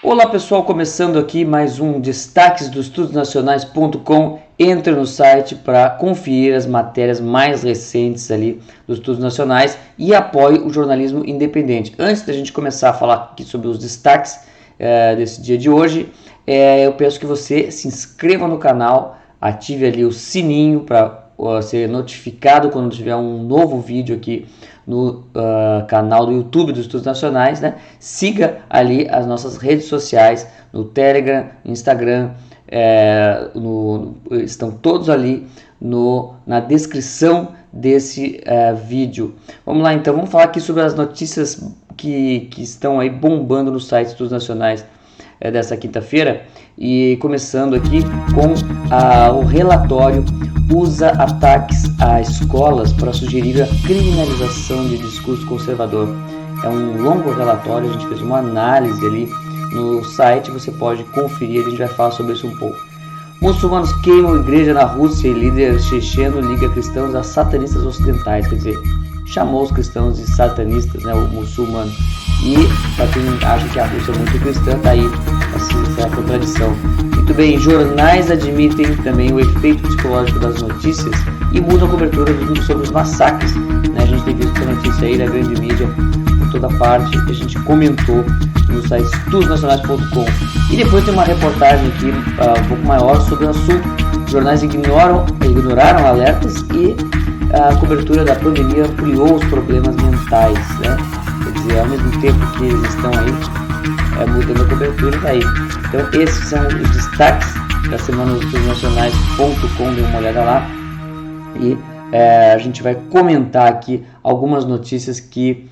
Olá pessoal, começando aqui mais um Destaques do EstudosNacionais.com. Entre no site para conferir as matérias mais recentes ali dos Estudos Nacionais e apoie o jornalismo independente. Antes da gente começar a falar aqui sobre os destaques desse dia de hoje, eu peço que você se inscreva no canal, ative ali o sininho para ser notificado quando tiver um novo vídeo aqui no canal do YouTube dos Estudos Nacionais, né? Siga ali as nossas redes sociais, no Telegram, Instagram, estão todos ali na descrição desse vídeo. Vamos lá então, vamos falar aqui sobre as notícias que estão aí bombando no site dos Estudos Nacionais dessa quinta-feira, e começando aqui com o relatório usa ataques a escolas para sugerir a criminalização de discurso conservador. É um longo relatório, a gente fez uma análise ali no site, você pode conferir, a gente vai falar sobre isso um pouco. Muçulmanos queimam igreja na Rússia e líder checheno liga cristãos a satanistas ocidentais, quer dizer, chamou os cristãos de satanistas, né, o muçulmano. E para quem acha que a Rússia é muito cristã, tá aí essa contradição. Muito bem, jornais admitem também o efeito psicológico das notícias e mudam a cobertura sobre os massacres. Né? A gente tem visto essa notícia aí da grande mídia por toda parte, que a gente comentou no site estudosnacionais.com. E depois tem uma reportagem aqui um pouco maior sobre o assunto. Os jornais ignoraram alertas e a cobertura da pandemia ampliou os problemas mentais, né? Quer dizer, ao mesmo tempo que eles estão aí mudando a cobertura, tá aí. Então esses são os destaques da semana do EstudosNacionais.com, dê uma olhada lá. E a gente vai comentar aqui algumas notícias que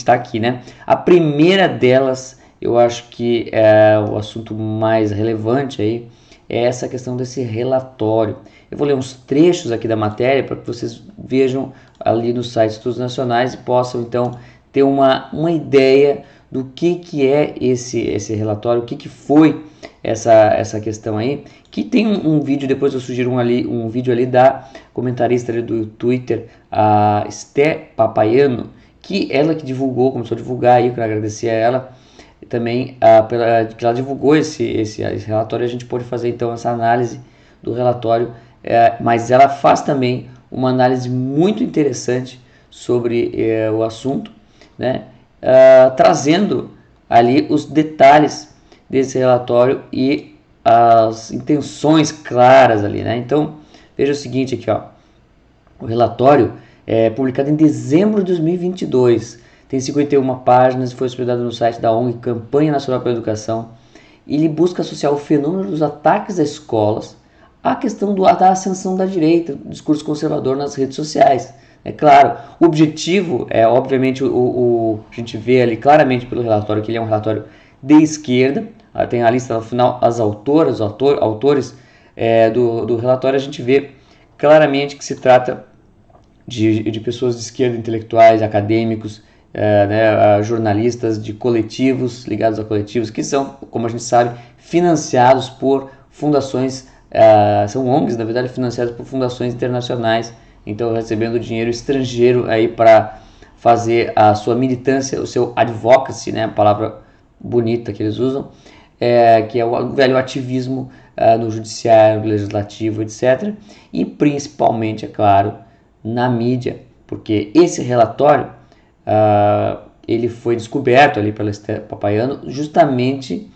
está aqui, né? A primeira delas, eu acho que é o assunto mais relevante aí, é essa questão desse relatório. Eu vou ler uns trechos aqui da matéria para que vocês vejam ali no site Estudos Nacionais e possam então ter uma ideia do que é esse relatório, o que foi essa questão aí, que tem um vídeo, depois eu sugiro um vídeo ali da comentarista ali do Twitter, a Esté Papaiano, que ela que divulgou, começou a divulgar aí, eu quero agradecer a ela também, que ela divulgou esse relatório. A gente pode fazer então essa análise do relatório, mas ela faz também uma análise muito interessante sobre o assunto, né? Trazendo ali os detalhes desse relatório e as intenções claras ali, né? Então veja o seguinte aqui, ó. O relatório é publicado em dezembro de 2022, tem 51 páginas, foi hospedado no site da ONG Campanha Nacional pela Educação. Ele busca associar o fenômeno dos ataques às escolas à questão da ascensão da direita, do discurso conservador nas redes sociais. É claro, o objetivo é, obviamente, a gente vê ali claramente pelo relatório que ele é um relatório de esquerda. Tem a lista no final, as autores do relatório. A gente vê claramente que se trata de pessoas de esquerda, intelectuais, acadêmicos, jornalistas de coletivos, ligados a coletivos, que são, como a gente sabe, financiados por fundações, são ONGs, na verdade, financiados por fundações internacionais, então recebendo dinheiro estrangeiro aí para fazer a sua militância, o seu advocacy, né, a palavra bonita que eles usam, que é o velho ativismo no judiciário, no legislativo, etc. E principalmente, é claro, na mídia, porque esse relatório ele foi descoberto ali pela Esté Papaiano justamente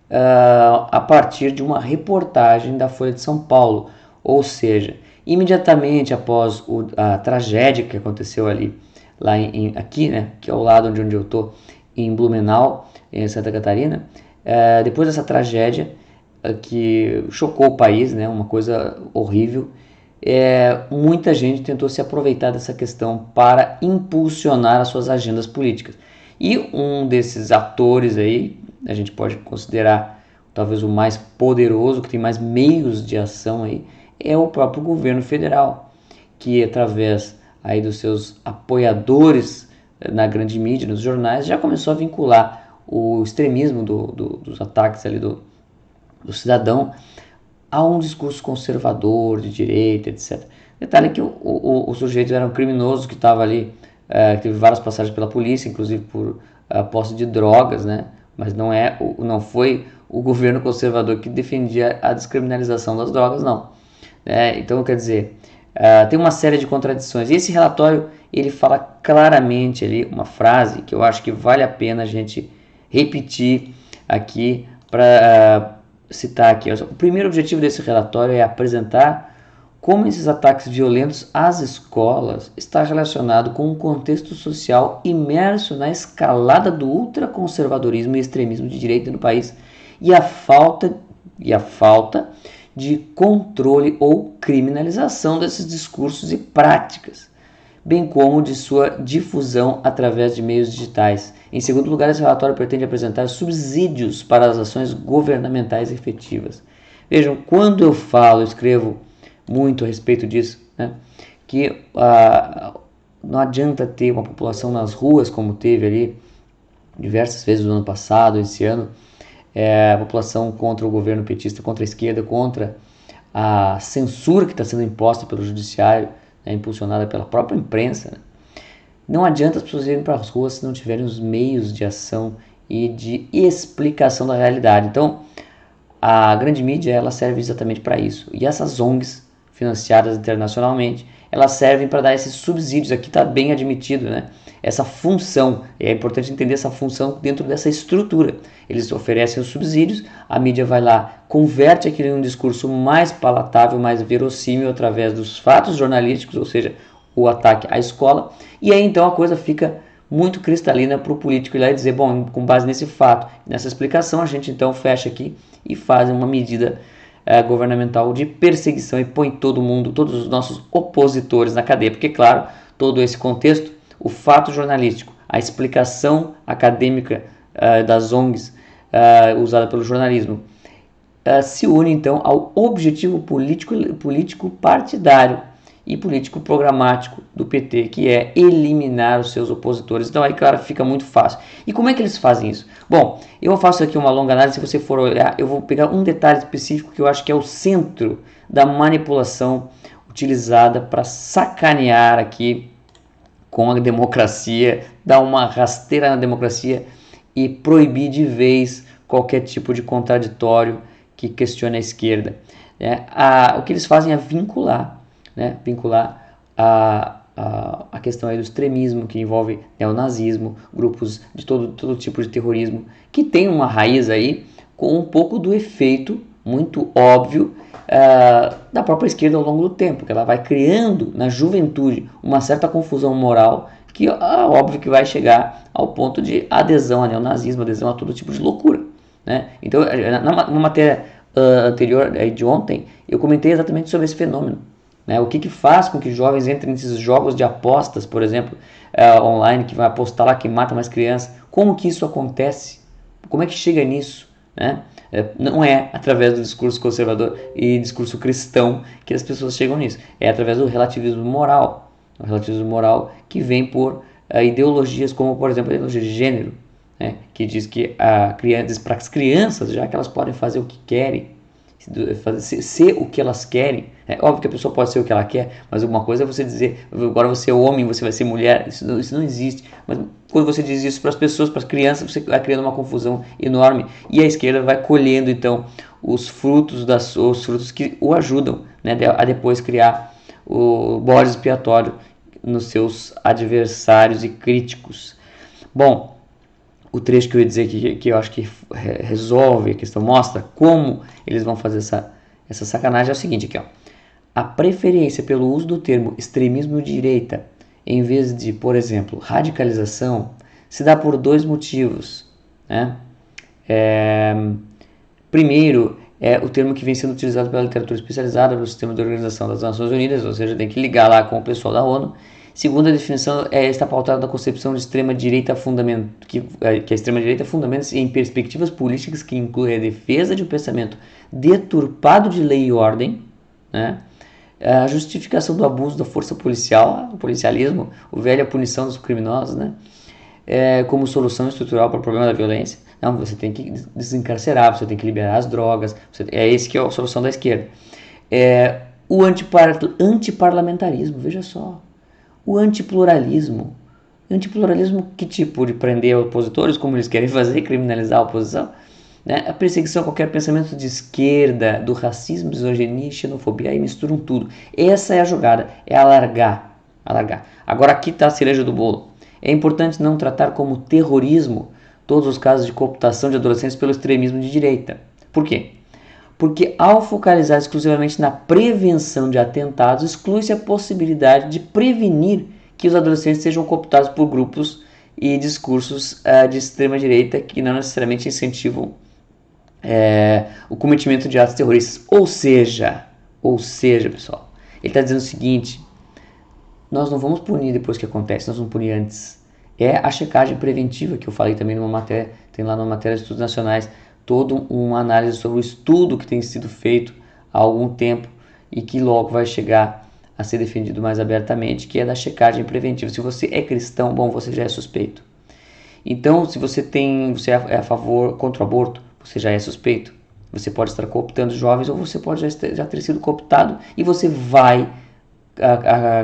a partir de uma reportagem da Folha de São Paulo, ou seja, imediatamente após a tragédia que aconteceu ali, aqui, né, que é ao lado onde eu estou, em Blumenau, em Santa Catarina, depois dessa tragédia que chocou o país, né, uma coisa horrível, muita gente tentou se aproveitar dessa questão para impulsionar as suas agendas políticas. E um desses atores aí, a gente pode considerar talvez o mais poderoso, que tem mais meios de ação aí, é o próprio governo federal, que através aí dos seus apoiadores na grande mídia, nos jornais, já começou a vincular o extremismo dos ataques ali do cidadão a um discurso conservador, de direita, etc. Detalhe que o sujeito era um criminoso que estava ali, teve várias passagens pela polícia, inclusive por posse de drogas, né? mas não foi o governo conservador que defendia a descriminalização das drogas, não. Então, quer dizer, tem uma série de contradições. E esse relatório, ele fala claramente ali uma frase que eu acho que vale a pena a gente repetir aqui para citar aqui. O primeiro objetivo desse relatório é apresentar como esses ataques violentos às escolas está relacionado com um contexto social imerso na escalada do ultraconservadorismo e extremismo de direita no país e a falta de controle ou criminalização desses discursos e práticas, bem como de sua difusão através de meios digitais. Em segundo lugar, esse relatório pretende apresentar subsídios para as ações governamentais efetivas. Vejam, quando eu escrevo muito a respeito disso, que não adianta ter uma população nas ruas como teve ali diversas vezes no ano passado, esse ano, a população contra o governo petista, contra a esquerda, contra a censura que está sendo imposta pelo judiciário, impulsionada pela própria imprensa. Não adianta as pessoas irem para as ruas se não tiverem os meios de ação e de explicação da realidade. Então, a grande mídia ela serve exatamente para isso. E essas ONGs financiadas internacionalmente, elas servem para dar esses subsídios. Aqui está bem admitido, essa função. É importante entender essa função dentro dessa estrutura. Eles oferecem os subsídios, a mídia vai lá, converte aquilo em um discurso mais palatável, mais verossímil através dos fatos jornalísticos, ou seja, o ataque à escola, e aí então a coisa fica muito cristalina para o político ir lá e dizer, bom, com base nesse fato, nessa explicação, a gente então fecha aqui e faz uma medida governamental de perseguição e põe todos os nossos opositores na cadeia, porque claro, todo esse contexto, o fato jornalístico, a explicação acadêmica das ONGs usada pelo jornalismo, se une então ao objetivo político partidário e político programático do PT, que é eliminar os seus opositores. Então aí, claro, fica muito fácil. E como é que eles fazem isso? Bom, eu faço aqui uma longa análise, se você for olhar, eu vou pegar um detalhe específico que eu acho que é o centro da manipulação utilizada para sacanear aqui com a democracia, dar uma rasteira na democracia e proibir de vez qualquer tipo de contraditório que questione a esquerda. O que eles fazem é vincular a questão aí do extremismo, que envolve neonazismo, grupos de todo tipo de terrorismo, que tem uma raiz aí com um pouco do efeito muito óbvio da própria esquerda ao longo do tempo, que ela vai criando na juventude uma certa confusão moral que óbvio que vai chegar ao ponto de adesão a neonazismo, adesão a todo tipo de loucura. Então, na matéria anterior de ontem, eu comentei exatamente sobre esse fenômeno. O que faz com que jovens entrem nesses jogos de apostas, por exemplo, online, que vai apostar lá que mata mais crianças? Como que isso acontece? Como é que chega nisso? Não é através do discurso conservador e discurso cristão que as pessoas chegam nisso. É através do relativismo moral. O relativismo moral que vem por ideologias como, por exemplo, a ideologia de gênero, que diz que para as crianças, já que elas podem fazer o que querem, ser o que elas querem. É óbvio que a pessoa pode ser o que ela quer, mas alguma coisa é você dizer, agora você é homem, você vai ser mulher, isso não existe. Mas quando você diz isso para as pessoas, para as crianças, você vai criando uma confusão enorme, e a esquerda vai colhendo então os frutos que o ajudam, a depois criar o bode expiatório nos seus adversários e críticos. Bom, o trecho que eu ia dizer que eu acho que resolve a questão, mostra como eles vão fazer essa sacanagem, é o seguinte aqui, ó. A preferência pelo uso do termo extremismo de direita, em vez de, por exemplo, radicalização, se dá por dois motivos. Primeiro, é o termo que vem sendo utilizado pela literatura especializada no sistema de Organização das Nações Unidas, ou seja, tem que ligar lá com o pessoal da ONU. Segunda definição está pautada na concepção de extrema-direita que a extrema-direita fundamenta-se em perspectivas políticas que incluem a defesa de um pensamento deturpado de lei e ordem, a justificação do abuso da força policial, o policialismo, a velha punição dos criminosos, como solução estrutural para o problema da violência. Não, você tem que desencarcerar, você tem que liberar as drogas, esse que é a solução da esquerda. O antiparlamentarismo, veja só. O antipluralismo, Antipluralismo, que tipo? De prender opositores, como eles querem fazer, criminalizar a oposição? Né? A perseguição a qualquer pensamento de esquerda, do racismo, misoginia, xenofobia, aí misturam tudo. Essa é a jogada, é alargar, alargar. Agora aqui está a cereja do bolo. É importante não tratar como terrorismo todos os casos de cooptação de adolescentes pelo extremismo de direita. Por quê? Porque ao focalizar exclusivamente na prevenção de atentados, exclui-se a possibilidade de prevenir que os adolescentes sejam cooptados por grupos e discursos de extrema-direita que não necessariamente incentivam o cometimento de atos terroristas. Ou seja, pessoal, ele está dizendo o seguinte: nós não vamos punir depois que acontece, nós vamos punir antes. É a checagem preventiva que eu falei também numa matéria, tem lá numa matéria de estudos nacionais, toda uma análise sobre o estudo que tem sido feito há algum tempo e que logo vai chegar a ser defendido mais abertamente, que é da checagem preventiva. Se você é cristão, bom, você já é suspeito. Então, se você é a favor, contra o aborto, você já é suspeito. Você pode estar cooptando jovens ou você pode já ter sido cooptado e você vai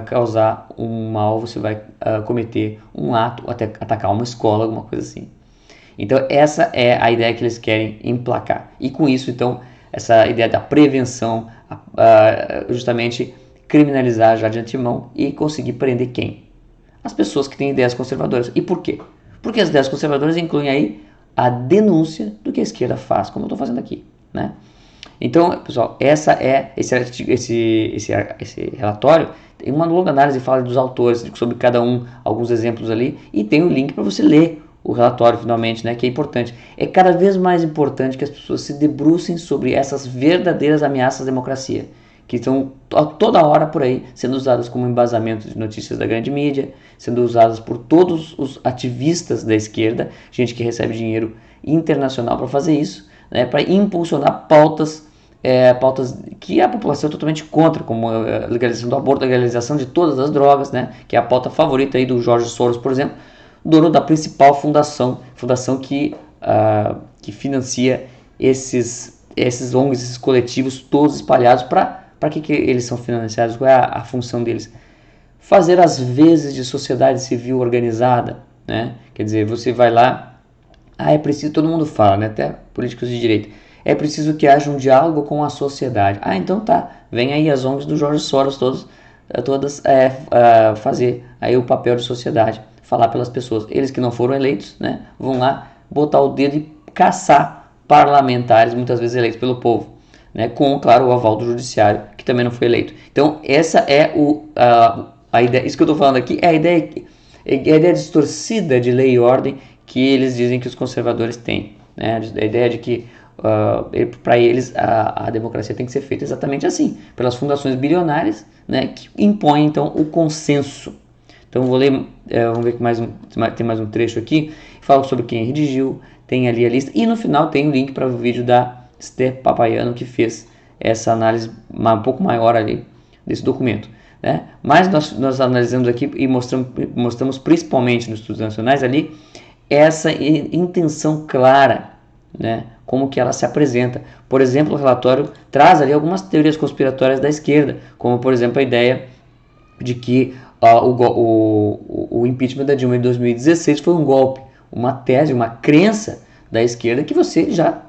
causar um mal, você vai cometer um ato, até atacar uma escola, alguma coisa assim. Então essa é a ideia que eles querem emplacar. E com isso, então, essa ideia da prevenção, justamente criminalizar já de antemão e conseguir prender quem? As pessoas que têm ideias conservadoras. E por quê? Porque as ideias conservadoras incluem aí a denúncia do que a esquerda faz, como eu estou fazendo aqui, né? Então, pessoal, esse relatório tem uma longa análise, fala dos autores, sobre cada um, alguns exemplos ali, e tem o link para você ler o relatório finalmente, né, que é importante. É cada vez mais importante que as pessoas se debrucem sobre essas verdadeiras ameaças à democracia, que estão toda hora por aí sendo usadas como embasamento de notícias da grande mídia, sendo usadas por todos os ativistas da esquerda, gente que recebe dinheiro internacional para fazer isso, né, para impulsionar pautas que a população é totalmente contra, como a legalização do aborto, a legalização de todas as drogas, né, que é a pauta favorita aí do Jorge Soros, por exemplo, dono da principal fundação que financia esses ONGs, esses coletivos todos espalhados. Para que eles são financiados? Qual é a função deles? Fazer as vezes de sociedade civil organizada, né? Quer dizer, você vai lá, é preciso, todo mundo fala, né, até políticos de direita, é preciso que haja um diálogo com a sociedade. Então tá, vem aí as ONGs do Jorge Soros todas fazer aí o papel de sociedade, falar pelas pessoas. Eles que não foram eleitos, né, vão lá botar o dedo e caçar parlamentares, muitas vezes eleitos pelo povo, né, com, claro, o aval do judiciário, que também não foi eleito. Então essa é a ideia, isso que eu estou falando aqui é a ideia distorcida de lei e ordem que eles dizem que os conservadores têm, né, a ideia de que para eles a democracia tem que ser feita exatamente assim, pelas fundações bilionárias, né, que impõem então o consenso. Então vou ler, vamos ver que tem mais um trecho aqui, fala sobre quem redigiu, tem ali a lista, e no final tem o link para o vídeo da Esther Papaioanou, que fez essa análise um pouco maior ali desse documento, né? Mas nós analisamos aqui e mostramos principalmente nos estudos nacionais ali essa intenção clara, né, como que ela se apresenta. Por exemplo, o relatório traz ali algumas teorias conspiratórias da esquerda, como por exemplo a ideia de que o impeachment da Dilma em 2016 foi um golpe, uma tese, uma crença da esquerda que você já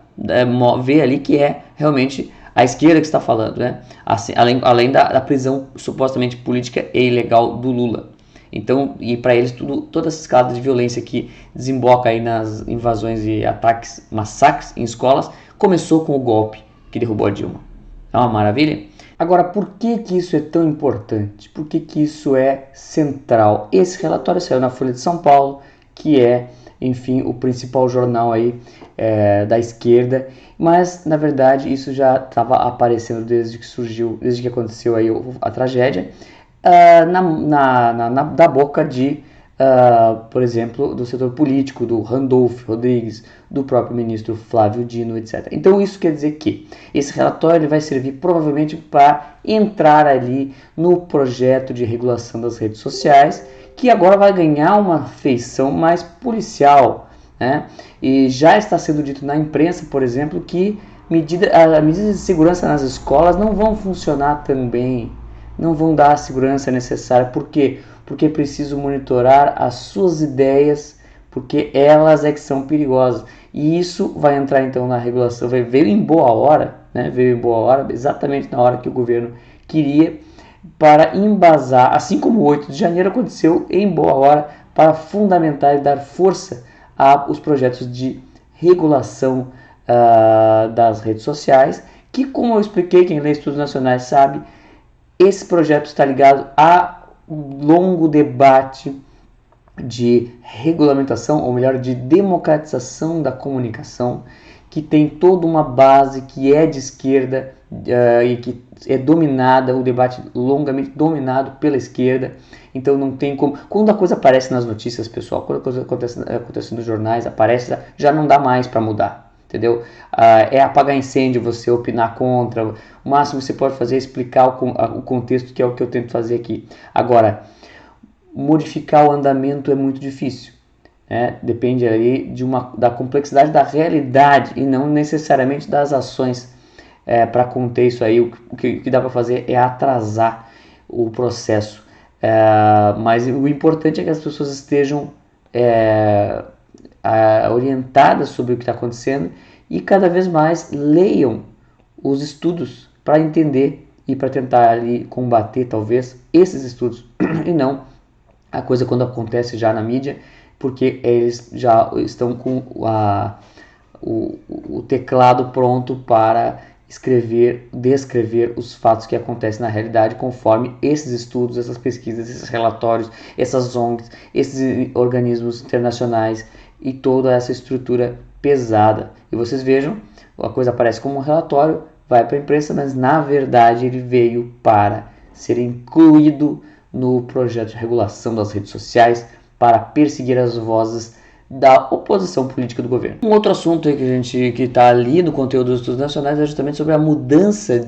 vê ali que é realmente a esquerda que está falando, né? Assim, além da prisão supostamente política e ilegal do Lula. Então, e para eles toda essa escala de violência que desemboca aí nas invasões e ataques, massacres em escolas, começou com o golpe que derrubou a Dilma. É uma maravilha? Agora, por que isso é tão importante? Por que isso é central? Esse relatório saiu na Folha de São Paulo, que é, enfim, o principal jornal aí da esquerda, mas na verdade isso já estava aparecendo desde que aconteceu aí a tragédia, da boca de, por exemplo, do setor político, do Randolph Rodrigues, do próprio ministro Flávio Dino, etc. Então isso quer dizer que esse relatório ele vai servir provavelmente para entrar ali no projeto de regulação das redes sociais, que agora vai ganhar uma feição mais policial, né? E já está sendo dito na imprensa, por exemplo, que medidas de segurança nas escolas não vão funcionar tão bem, não vão dar a segurança necessária. Por quê? porque é preciso monitorar as suas ideias, porque elas é que são perigosas. E isso vai entrar então na regulação, veio em boa hora, né? Veio em boa hora, exatamente na hora que o governo queria, para embasar, assim como o 8 de janeiro aconteceu em boa hora, para fundamentar e dar força aos projetos de regulação das redes sociais, que, como eu expliquei, quem lê estudos nacionais sabe, esse projeto está ligado a um longo debate de regulamentação, ou melhor, de democratização da comunicação, que tem toda uma base que é de esquerda e que é dominada, o debate longamente dominado pela esquerda. Então não tem como. Quando a coisa aparece nas notícias, pessoal, quando a coisa acontece nos jornais, aparece, já não dá mais para mudar. Entendeu? É apagar incêndio, você opinar contra. O máximo que você pode fazer é explicar o contexto, que é o que eu tento fazer aqui. Agora, modificar o andamento é muito difícil. Depende aí da complexidade da realidade e não necessariamente das ações. Para conter isso aí, o que dá para fazer é atrasar o processo. Mas o importante é que as pessoas estejam orientadas sobre o que está acontecendo e cada vez mais leiam os estudos para entender e para tentar ali combater talvez esses estudos e não a coisa quando acontece já na mídia, porque eles já estão com o teclado pronto para descrever os fatos que acontecem na realidade conforme esses estudos, essas pesquisas, esses relatórios, essas ONGs, esses organismos internacionais e toda essa estrutura pesada. E vocês vejam, a coisa aparece como um relatório, vai para a imprensa, mas na verdade ele veio para ser incluído no projeto de regulação das redes sociais para perseguir as vozes da oposição política do governo. Um outro assunto aí que está ali no conteúdo dos estudos nacionais é justamente sobre a mudança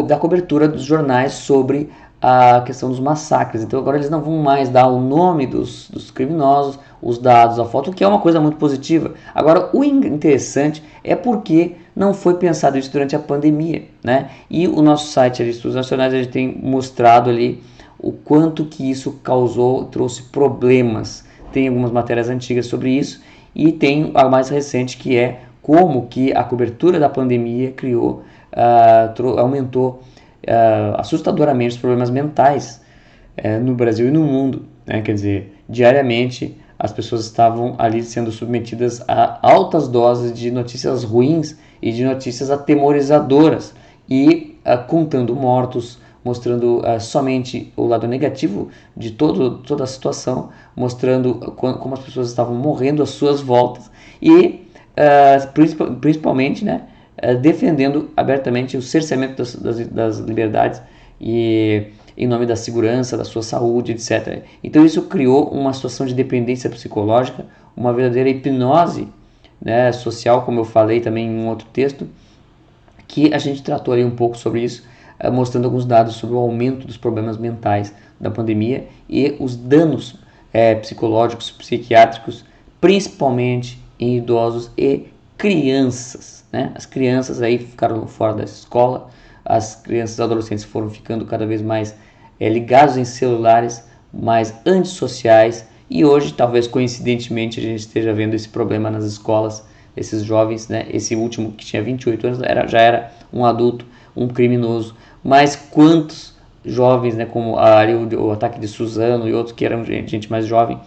da cobertura dos jornais sobre a questão dos massacres. Então agora eles não vão mais dar o nome dos criminosos, os dados, a foto, o que é uma coisa muito positiva. Agora o interessante é porque não foi pensado isso durante a pandemia, né? E o nosso site ali, Estudos Nacionais, a gente tem mostrado ali o quanto que isso trouxe problemas. Tem algumas matérias antigas sobre isso e tem a mais recente, que é como que a cobertura da pandemia aumentou assustadoramente os problemas mentais no Brasil e no mundo, né? Quer dizer, diariamente as pessoas estavam ali sendo submetidas a altas doses de notícias ruins e de notícias atemorizadoras e contando mortos, mostrando somente o lado negativo de toda a situação, mostrando como as pessoas estavam morrendo às suas voltas e principalmente, né, defendendo abertamente o cerceamento das liberdades e em nome da segurança, da sua saúde, etc. Então isso criou uma situação de dependência psicológica, uma verdadeira hipnose, né, social, como eu falei também em um outro texto, que a gente tratou ali um pouco sobre isso, mostrando alguns dados sobre o aumento dos problemas mentais da pandemia e os danos psicológicos, psiquiátricos, principalmente em idosos e crianças, né? As crianças aí ficaram fora da escola, as crianças e adolescentes foram ficando cada vez mais ligados em celulares, mais antissociais, e hoje, talvez coincidentemente, a gente esteja vendo esse problema nas escolas, esses jovens, né? Esse último que tinha 28 anos já era um adulto, um criminoso, mas quantos jovens, né, como o ataque de Suzano e outros que eram gente mais jovem,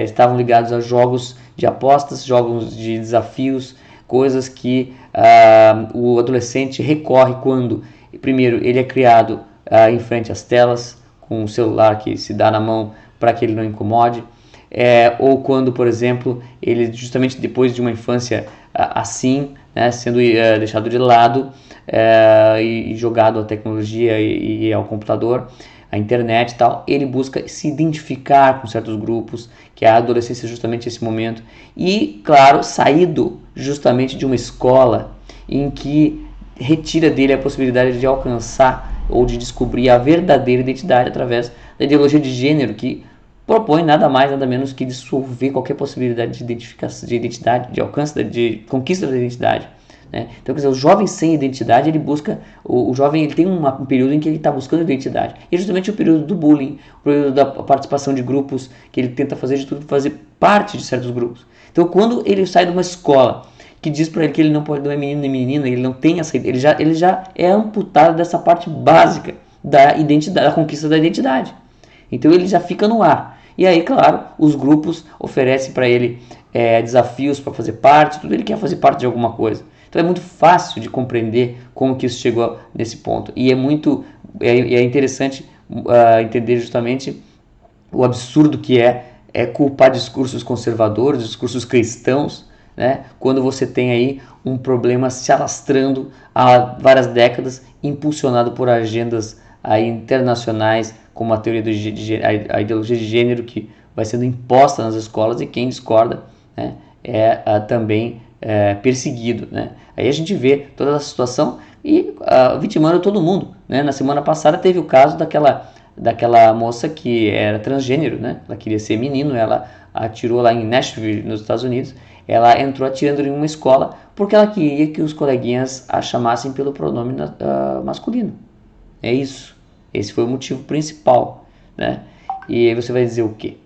estavam ligados a jogos de apostas, jogos de desafios, coisas que o adolescente recorre quando, primeiro, ele é criado em frente às telas, com um celular que se dá na mão para que ele não incomode, ou quando, por exemplo, ele justamente depois de uma infância assim, né, sendo deixado de lado e jogado à tecnologia e ao computador, à internet e tal, ele busca se identificar com certos grupos, que a adolescência é justamente esse momento, e, claro, saído justamente de uma escola em que retira dele a possibilidade de alcançar ou de descobrir a verdadeira identidade através da ideologia de gênero, que propõe nada mais, nada menos que dissolver qualquer possibilidade de identidade, de alcance, de conquista da identidade, né? Então, quer dizer, o jovem sem identidade, ele busca, o jovem ele tem um período em que ele está buscando identidade. E é justamente o período do bullying, o período da participação de grupos, que ele tenta fazer de tudo para fazer parte de certos grupos. Então, quando ele sai de uma escola que diz para ele que ele não pode, não é menino nem menina, ele não tem essa, ele já é amputado dessa parte básica da identidade, da conquista da identidade. Então ele já fica no ar. E aí, claro, os grupos oferecem para ele desafios para fazer parte, tudo ele quer fazer parte de alguma coisa. Então é muito fácil de compreender como que isso chegou nesse ponto. E é interessante entender justamente o absurdo que é culpar discursos conservadores, discursos cristãos, né, quando você tem aí um problema se alastrando há várias décadas, impulsionado por agendas aí internacionais, como a teoria a ideologia de gênero, que vai sendo imposta nas escolas, e quem discorda, né, também perseguido, né? Aí a gente vê toda essa situação e vitimando todo mundo, né? Na semana passada teve o caso daquela moça que era transgênero, né? Ela queria ser menino, ela atirou lá em Nashville, nos Estados Unidos. Ela entrou atirando em uma escola porque ela queria que os coleguinhas a chamassem pelo pronome masculino. É isso. Esse foi o motivo principal, né? E aí você vai dizer o quê?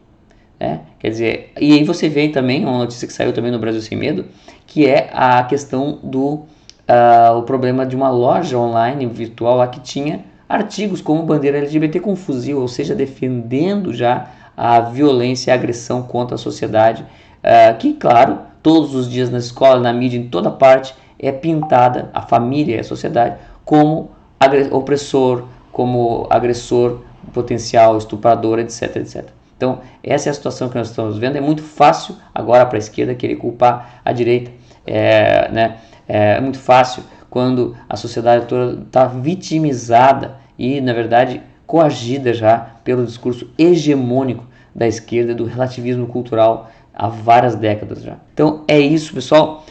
Quer dizer, e aí você vê também uma notícia que saiu também no Brasil Sem Medo, que é a questão o problema de uma loja online virtual lá que tinha artigos como bandeira LGBT com fuzil, ou seja, defendendo já a violência e a agressão contra a sociedade, que, claro, todos os dias na escola, na mídia, em toda parte, é pintada a família e a sociedade como opressor, como agressor potencial, estuprador, etc, etc. Então, essa é a situação que nós estamos vendo. É muito fácil agora para a esquerda querer culpar a direita. É muito fácil quando a sociedade toda está vitimizada e, na verdade, coagida já pelo discurso hegemônico da esquerda, do relativismo cultural há várias décadas já. Então, é isso, pessoal.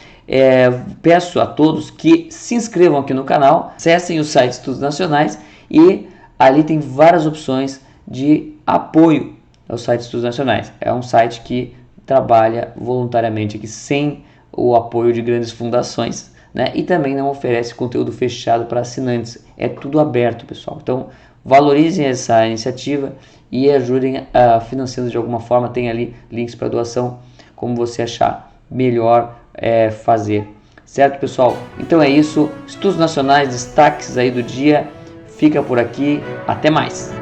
Peço a todos que se inscrevam aqui no canal, acessem o site Estudos Nacionais e ali tem várias opções de apoio ao site Estudos Nacionais. É um site que trabalha voluntariamente aqui, sem o apoio de grandes fundações, né? E também não oferece conteúdo fechado para assinantes. É tudo aberto, pessoal. Então, valorizem essa iniciativa e ajudem financiando de alguma forma. Tem ali links para doação, como você achar melhor fazer. Certo, pessoal? Então é isso. Estudos Nacionais, destaques aí do dia. Fica por aqui. Até mais.